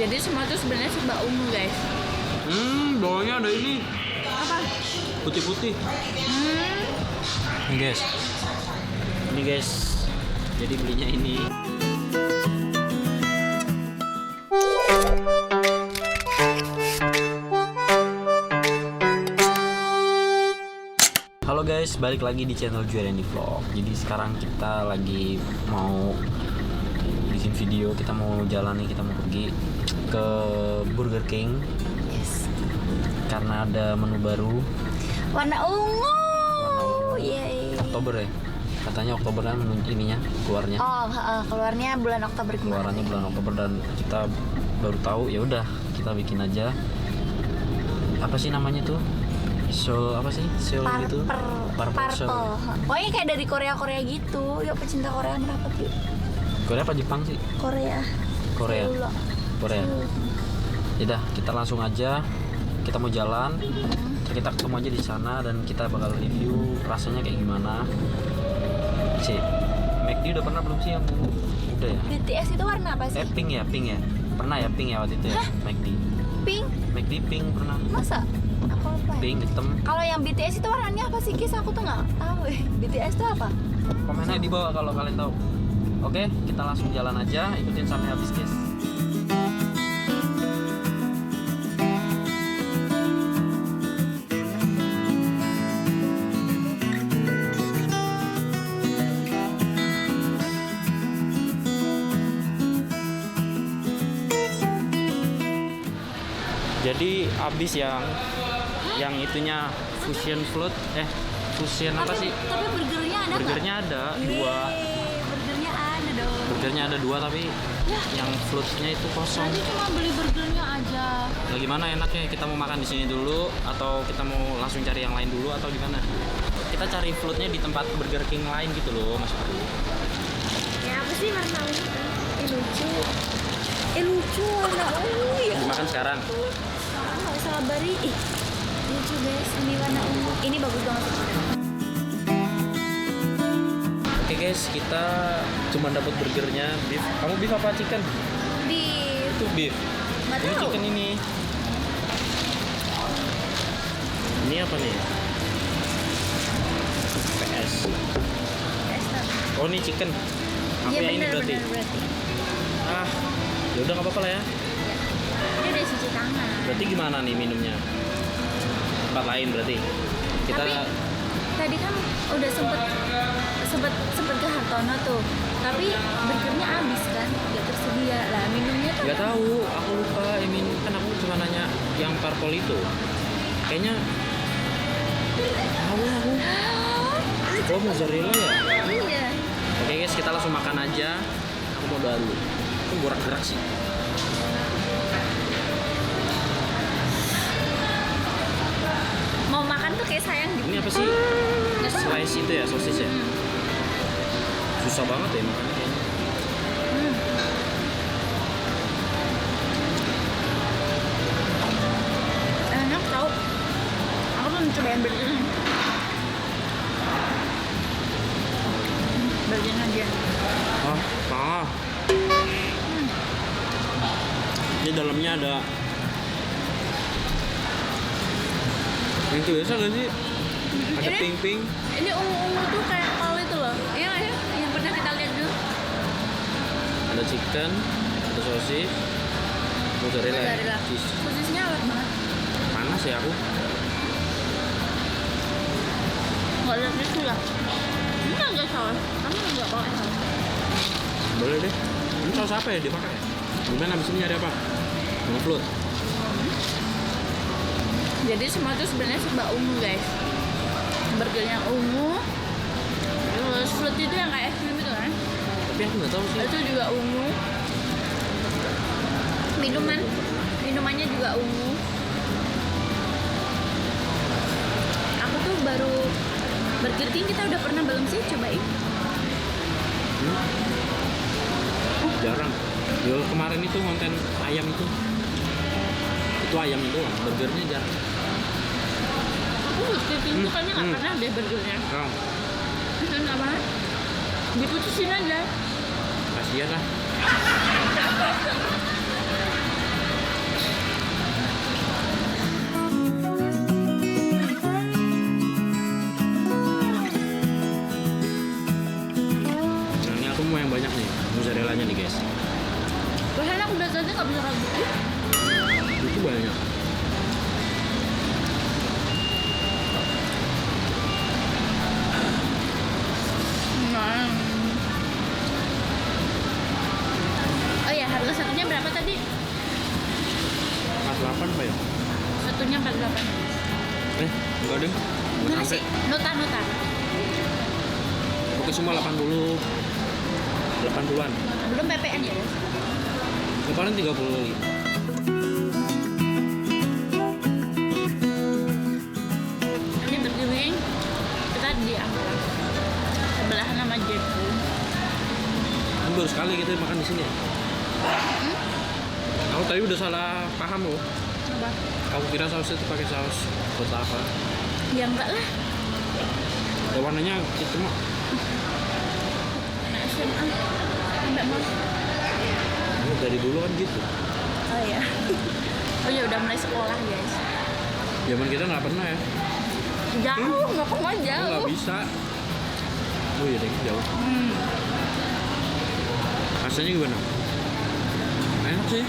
Jadi semua tuh sebenarnya serba ungu guys. Bawahnya ada ini Apa? putih-putih. Ini guys. Jadi belinya ini. Halo guys, balik lagi di channel Juereni Vlog. Jadi sekarang kita lagi mau bikin video. Kita mau jalan nih, kita mau pergi ke Burger King. Yes. Karena ada menu baru. Warna ungu. Yeay. Oktober ya. Katanya Oktober kan menu ininya keluarnya. Oh, keluarnya bulan Oktober kemarin. Keluarannya bulan Oktober dan kita baru tahu, ya udah kita bikin aja. Apa sih namanya tuh? Soul apa sih? Soul gitu. Purple Soul. Pokoknya kayak dari Korea gitu. Yuk pecinta Korea merapat yuk. Korea apa Jepang sih? Korea. Korea. Yaudah, kita langsung aja. Kita mau jalan. Kita ketemu aja di sana dan kita bakal review rasanya kayak gimana. Sih. McD udah pernah belum sih yang udah ya? BTS itu warna apa sih? Pink ya. Pernah ya pink ya waktu itu ya. McD. Pink? McD pink pernah. Masa? Aku lupa. Pink hitam. Kalau yang BTS itu warnanya apa sih, Kis? Aku tuh nggak tahu. BTS itu apa? Komennya di bawah kalau kalian tahu. Oke, kita langsung jalan aja, ikutin sampai habis guys. Jadi habis yang itunya fusion float, fusion apa sih? Tapi burgernya ada nggak? Burgernya ada dua. Burgernya ada dong. Burgernya ada dua tapi Ya. yang floatnya itu kosong. Tadi cuma beli burgernya aja. Nah, gimana enaknya? Kita mau makan di sini dulu atau kita mau langsung cari yang lain dulu atau gimana? Kita cari floatnya di tempat Burger King lain gitu loh, Mas Bro. Ya apa sih warna ungu? Lucu warna ungu ya. Dimakan sekarang. Nggak sabar ih. Lucu guys, ini warna ungu. Ini bagus banget. Oke guys, kita cuma dapat burgernya beef. Kamu beef apa chicken? Beef. Itu beef. Nggak Ini tahu. chicken ini. Ini apa nih? PS. Oh ini chicken. Aku Iya yang ini berarti. berarti. Ah, ya udah nggak apa-apa lah ya. Ini udah cuci tangan. Berarti gimana nih minumnya? Tempat lain berarti. Kita Tapi tadi kan udah sempet ke Hartono tuh. Tapi burgernya habis kan, nggak tersedia. Lah minumnya tuh nggak tahu. Aku lupa. Kan aku cuma nanya yang purple itu. Kayaknya tahu aku. Oh mozzarella ya? Iya. Oke guys, kita langsung makan aja. Aku mau doa dulu. Aku gerak-gerak sih. Mau makan tuh kayak sayang gitu. Ini apa sih? Slice itu ya, sosis ya? Susah banget ya makannya kayaknya. Enak tau. Aku belum cobain burgernya. Burgernya aja. Ah. Ini dalamnya ada yang biasa gak sih? Ada Ini- pink-pink. Ini ungu-ungu tuh kayak kol itu loh. Iya nggak ya? Yang pernah kita lihat dulu. Ada chicken, ada sosis, mozzarella, Mozzarella. cheese. Sosisnya awet banget. Panas ya aku. Nggak ada tisu lah. Ini agak saus. Kamu nggak pakai saus. Boleh deh. Ini saus apa ya dipakai? Gimana abis ini nyari apa? Mau float. Jadi semua tuh sebenarnya serba ungu guys. Burgernya ungu. Terus fruit itu yang kayak es krim itu kan. Tapi aku nggak tahu sih. Itu juga ungu. Minumannya juga ungu. Aku tuh baru Burger King kita udah pernah belum sih cobain? Jarang. Yo kemarin itu konten ayam itu. Itu ayamnya doang, burgernya jarang. Aku Burger King tuh kayaknya nggak pernah deh burgernya. Enak banget. Diputusin aja. Kasihan lah. banyak nih mozzarellanya nih guys. Biasanya aku biasanya nggak bisa kayak gitu. Itu banyak. Nah. Oh ya, harga satunya berapa tadi? 48 Pak ya? Satunya 48. Enggak deh. Nggak Mana sampai. sih? Nota. Oke semua 80. 80-an. Belum PPN ya, guys? Kemarin 35. Ini bergiling. Kita di Amplas. Sebelah nama Jepu. Ini baru sekali kita makan di sini ya. Aku tadi udah salah paham loh. Coba. Aku kira sausnya itu pakai saus buat apa? Ya enggak lah. Ya, warnanya itu mah. Anak SMA. Enggak mau. Ini dari dulu kan gitu. Oh ya. Oh ya udah mulai sekolah, guys. Zaman kita nggak pernah ya. Jauh, nggak pernah jauh. Nggak bisa. Oh iya deh jauh. Rasanya gimana? Enak sih.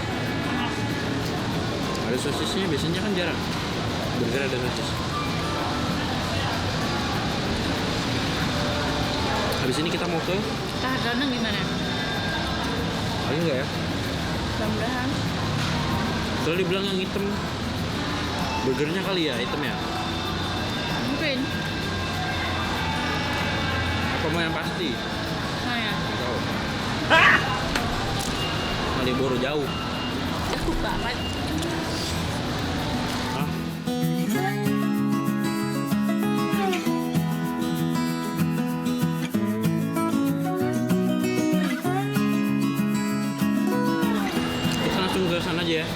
Ada sosisnya, biasanya kan jarang. Burger ada sosis. Habis ini kita mau ke Harganya gimana? lagi nggak ya? Mudah-mudahan. Kalau dibilang yang hitam, burgernya kali ya hitam ya? Mungkin. Apa mau yang pasti? Nah ya. Nggak tahu. Malioboro jauh. Jauh banget. Hah? Kita langsung ke sana aja ya.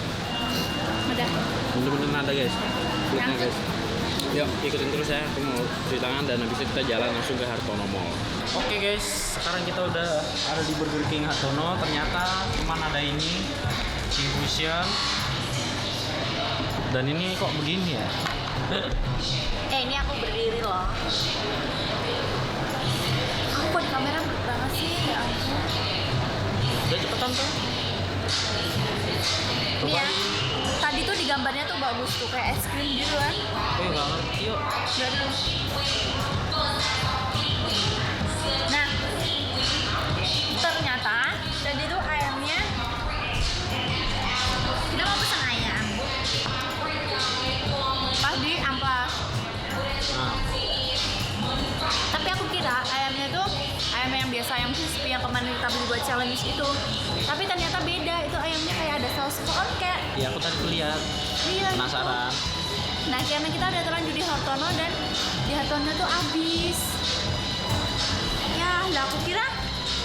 Udah. Bener-bener ada guys. Foodnya Nyangkut. guys. Yuk ikutin terus ya. Aku mau cuci tangan dan habis itu kita jalan langsung ke Hartono Mall. Oke guys, sekarang kita udah ada di Burger King Hartono. Ternyata cuman ada ini Infusion. Dan ini kok begini ya? Ini aku berdiri loh. Aku kok di kamera banget sih, ya ampun. Udah cepetan tuh. Ini ya, tadi tuh di gambarnya tuh bagus tuh, kayak es krim gitu kan. Nggak ngerti yuk. Dari. Nah, ternyata tadi tuh ayamnya kita mau pesan ayam pas di Amplas. Nah, Tapi aku kira ayamnya tuh ayam yang biasa, ayam crispy yang kemarin kita beli buat challenge itu. Tapi ternyata beda, itu ayamnya kayak ada saus kayak ya aku tadi tuh lihat. iya, Penasaran. gitu. Nah karena kita udah terlanjur di Hartono dan di Hartono tuh habis. Ya, lah aku kira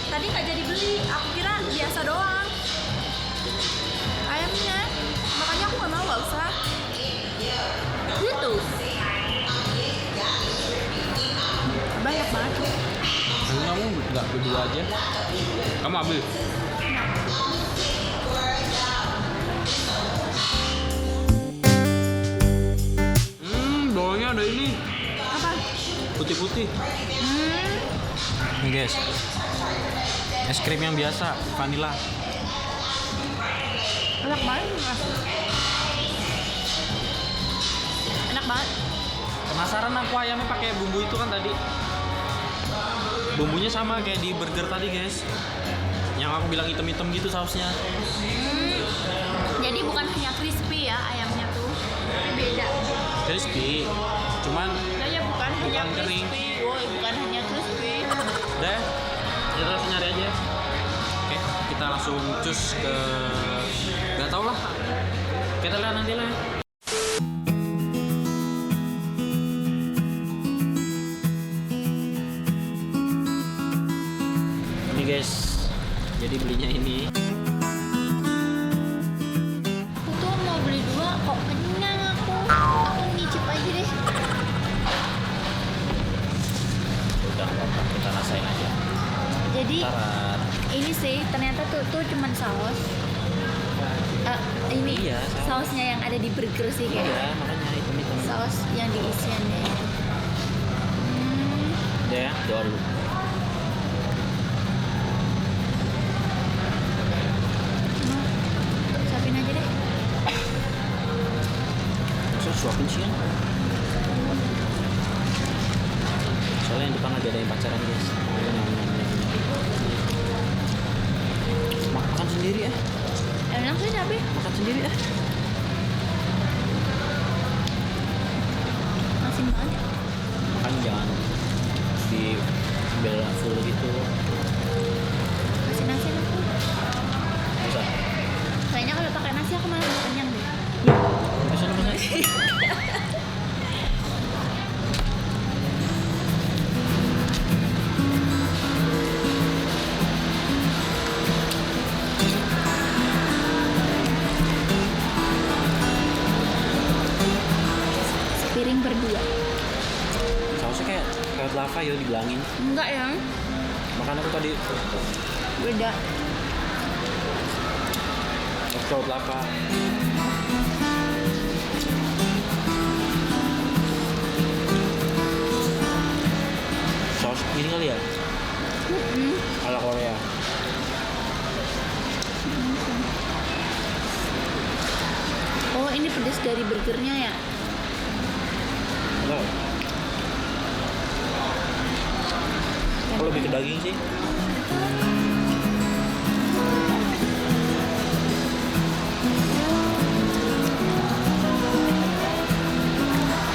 tadi nggak jadi beli, aku kira biasa doang ayamnya. Makanya aku nggak usah. Gitu. Banyak banget. Kamu nggak berdua aja? Kamu ambil? Bawahnya ada ini Apa? putih-putih. Nih guys, es krim yang biasa, vanilla. Enak banget. Enak banget. Penasaran aku ayamnya pakai bumbu itu kan tadi. Bumbunya sama kayak di burger tadi guys. Yang aku bilang hitam-hitam gitu sausnya. Jadi bukan hanya crispy ya ayamnya tuh, tapi beda. Crispy, cuman Ya bukan hanya Bukan kering. crispy, woi bukan hanya crispy. deh kita langsung nyari aja. Oke, kita langsung cus ke nggak tau lah. Kita lihat nanti lah. Ini guys, jadi belinya ini. Aku tuh mau beli dua kok kenyang aku. Aku nyicip aja deh. Udah, kita rasain aja. Jadi Tarat. ini sih ternyata tuh cuman saus. Ini Iya, saus. sausnya yang ada di burger sih kayak. Iya, makanya hitam-hitam. Saus yang di isiannya. Udah ya, doa dulu. ada yang pacaran guys. Makan sendiri ya. Enak sih tapi Makan sendiri ya. asin banget. Makan jangan di bela full gitu. Asin-asin aku. Bisa. Kayaknya kalau pakai nasi aku malah lebih kenyang deh. Bisa namanya. Piring berdua. Sausnya kayak lava ya dibilangin. Enggak ya? Makan aku tadi Beda. saus lava. Saus ini kali ya, ala Korea. Oh ini pedas dari burgernya ya? Enggak. Aku lebih ke daging sih.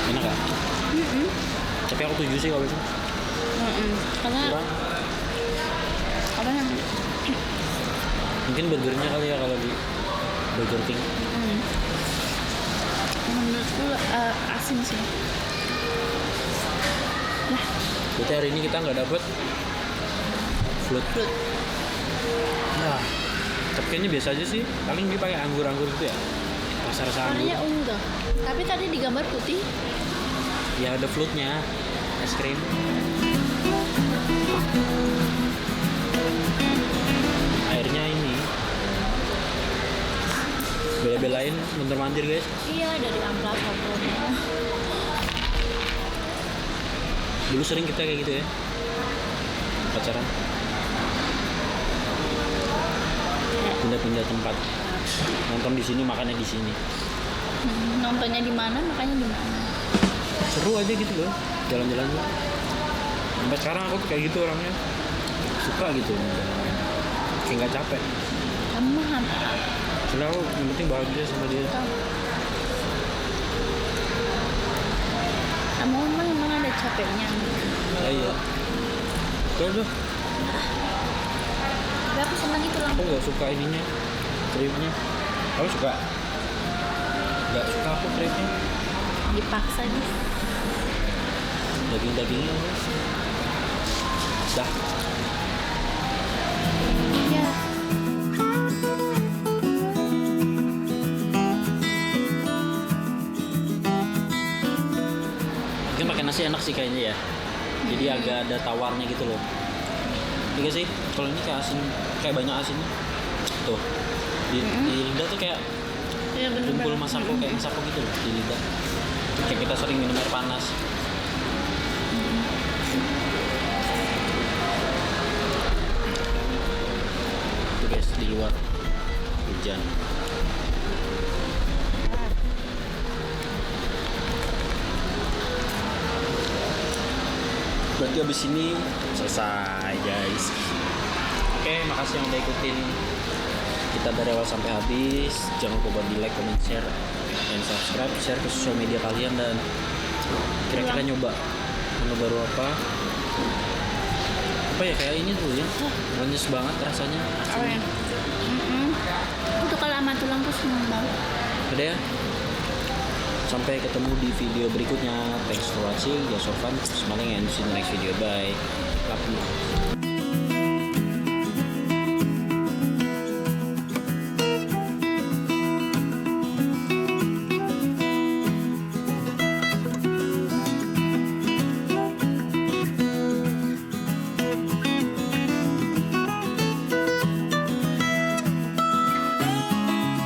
Enak gak? Tapi aku 7 sih kalau itu. Karena Kurang. apa namanya? Mungkin burgernya kali ya kalau di Burger King. Menurutku asin sih. Berarti hari ini kita nggak dapet float. Nah, tapi kayaknya biasa aja sih. Paling dia pakai anggur-anggur gitu ya. Rasa-rasa anggur. Warnanya ungu tuh. Tapi tadi di gambar putih. Ya ada floatnya, es krim. Airnya ini bela-belain mundur-mandir guys. Iya dari amplas fotonya. Dulu sering kita kayak gitu ya, pacaran. Pindah-pindah tempat. Nonton di sini, makannya di sini. Nontonnya di mana, makanya di mana. Seru aja gitu loh, jalan-jalan tuh. Sampai sekarang aku tuh kayak gitu orangnya, suka gitu. Kayak nggak capek. Kamu mah Karena aku yang penting bahagia sama dia. kamu mah emang ada capeknya. Ya iya. Kau tuh, Tapi aku senang itu loh. aku nggak suka ininya, kripnya. Kamu suka? Nggak suka aku kripnya. Dipaksa gitu. Daging-dagingnya. Dah. Ya. Mungkin pakai nasi enak sih kayaknya ya. Jadi agak ada tawarnya gitu loh. Iya sih. Kalau ini kayak asin, kayak banyak asinnya. Tuh. Di lidah tuh kayak Iya bener kumpul banget. masako kayak masako gitu loh di lidah. Kayak kita sering minum air panas. Tuh guys di luar hujan. Berarti abis ini selesai guys. Oke, makasih yang udah ikutin kita dari awal sampai habis. Jangan lupa di like, comment, share, dan subscribe, share ke sosial media kalian. Dan kira-kira nyoba menu baru apa ya, kayak ini tuh ya, renyes banget rasanya. Oh ya. Itu kalau sama tulang tuh seneng banget. Udah ya, sampai ketemu di video berikutnya. Thanks for watching. Just for fun, smiling, and see you in the next video. Bye. Love you.